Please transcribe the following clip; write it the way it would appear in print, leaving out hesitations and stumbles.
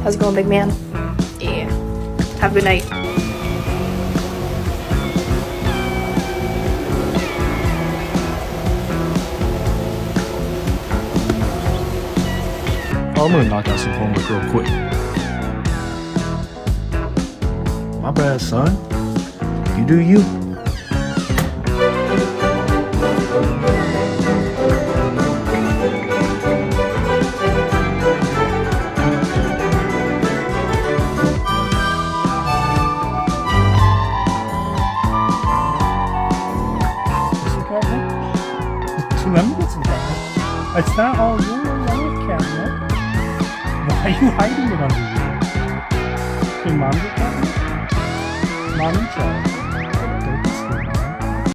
How's it going, big man? Yeah. Have a good night. I'm gonna knock out some homework real quick. My bad, son. You do you. Let me get some catnip. It's not all yours. I love catnip. Why are you hiding it under you? Can mom get catnip? Mommy try.